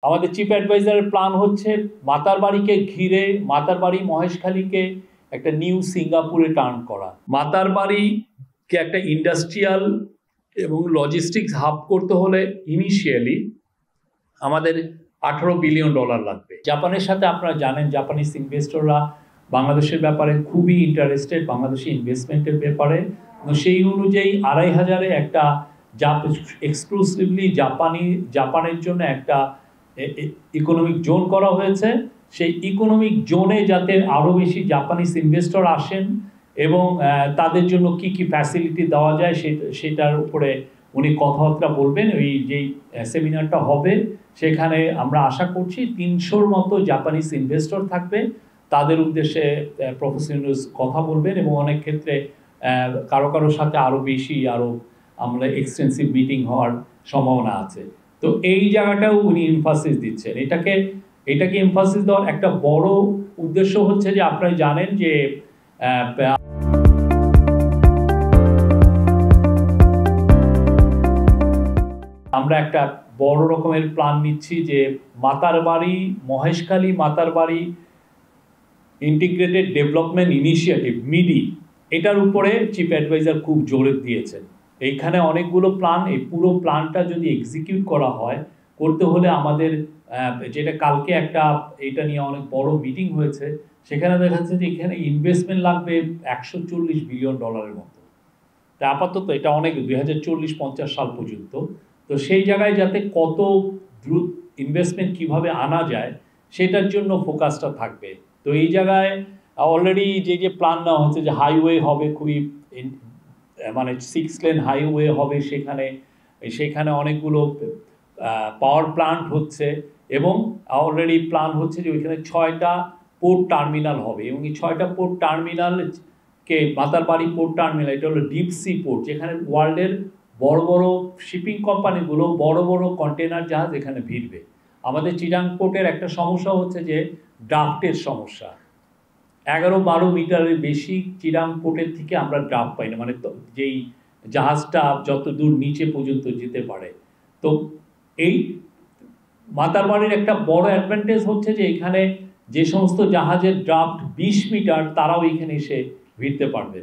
আমাদের chief অ্যাডভাইজারের plan হচ্ছে মাতারবাড়িকে ঘিরে মাতারবাড়ি মহেশখালীকে একটা নিউ সিঙ্গাপুরে টার্ন করা। মাতারবাড়িকে একটা ইন্ডাস্ট্রিয়াল এবং লজিস্টিক্স হাব করতে হলে ইনিশিয়ালি আমাদের $18 বিলিয়ন লাগবে। জাপানের সাথে আপনারা জানেন জাপানিজ ইনভেস্টররা বাংলাদেশের ব্যাপারে খুবই ইন্টারেস্টেড, বাংলাদেশি ইনভেস্টমেন্টের ব্যাপারে। সেই অনুযায়ী 2500-এ একটা এক্সক্লুসিভলি জাপানের জন্য একটা ইকোনমিক জোন করা হয়েছে। সেই ইকোনমিক জোনে যাতে আরও বেশি জাপানিজ ইনভেস্টর আসেন এবং তাদের জন্য কি কি ফ্যাসিলিটি দেওয়া যায় সেটার উপরে উনি কথাবার্তা বলবেন। ওই যেই সেমিনারটা হবে সেখানে আমরা আশা করছি 300-র মতো জাপানিজ ইনভেস্টর থাকবে। তাদের উদ্দেশ্যে প্রফেসর ইউনূস কথা বলবেন এবং অনেক ক্ষেত্রে কারো সাথে আরও বেশি আমরা এক্সটেন্সিভ মিটিং হওয়ার সম্ভাবনা আছে। তো এই জায়গাটাও উনি এমফাসিস দিচ্ছেন। এটাকে এমফাসিস দেওয়ার একটা বড় উদ্দেশ্য হচ্ছে যে আপনারা জানেন যে আমরা একটা বড় রকমের প্ল্যান নিচ্ছি যে Maheshkhali Matarbari integrated development initiative মিডি, এটার উপরে চিফ অ্যাডভাইজার খুব জোর দিয়েছেন। এইখানে অনেকগুলো প্ল্যান, এই পুরো প্ল্যানটা যদি এক্সিকিউট করা হয়, করতে হলে আমাদের যেটা কালকে এটা নিয়ে অনেক বড় মিটিং হয়েছে, সেখানে দেখা যাচ্ছে যে এখানে ইনভেস্টমেন্ট লাগবে $140 বিলিয়ন মতো। তা আপাতত এটা অনেক 2040-50 সাল পর্যন্ত। তো সেই জায়গায় যাতে কত দ্রুত ইনভেস্টমেন্ট কিভাবে আনা যায় সেটার জন্য ফোকাসটা থাকবে। তো এই জায়গায় অলরেডি যে প্ল্যান নেওয়া হচ্ছে যে হাইওয়ে হবে, খুবই মানে 6 লেন হাইওয়ে হবে, সেখানে অনেককে পাওয়ার প্ল্যান্ট হচ্ছে এবং অলরেডি প্ল্যান হচ্ছে যে ওইখানে 6টা পোর্ট টার্মিনাল হবে এবং এই 6টা পোর্ট টার্মিনালকে মাতারবাড়ি পোর্ট টার্মিনাল, এটা হলো ডিপ সি পোর্ট, যেখানে ওয়ার্ল্ডের বড় বড় শিপিং কোম্পানিগুলো বড় বড় কন্টেনার জাহাজ এখানে ভিড়বে। আমাদের চিটাং পোর্টের একটা সমস্যা হচ্ছে যে ড্রাফটের সমস্যা। 11-12 মিটারের বেশি চিটাং পোর্টের থেকে আমরা ড্রাফট পাই না, মানে যেই জাহাজটা যত দূর নিচে পর্যন্ত যেতে পারে। তো এই মাতারবাড়ির একটা বড় অ্যাডভান্টেজ হচ্ছে যে এখানে যে সমস্ত জাহাজের ড্রাফট 20 মিটার তারাও এখানে এসে ভিড়তে পারবে।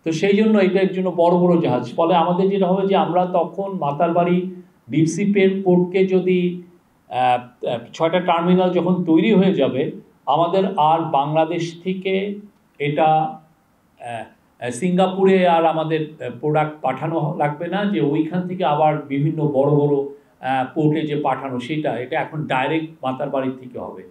তো সেই জন্য এটার জন্য বড় বড় জাহাজ, ফলে আমাদের যেটা হবে যে আমরা তখন মাতারবাড়ি ডিপসি পোর্টকে যদি 6টা টার্মিনাল যখন তৈরি হয়ে যাবে, আমাদের আর বাংলাদেশ থেকে এটা সিঙ্গাপুরে আর আমাদের প্রোডাক্ট পাঠানো লাগবে না, যে ওইখান থেকে আবার বিভিন্ন বড় বড় পোর্টে যে পাঠানো এটা এখন ডাইরেক্ট মাতারবাড়ির থেকে হবে।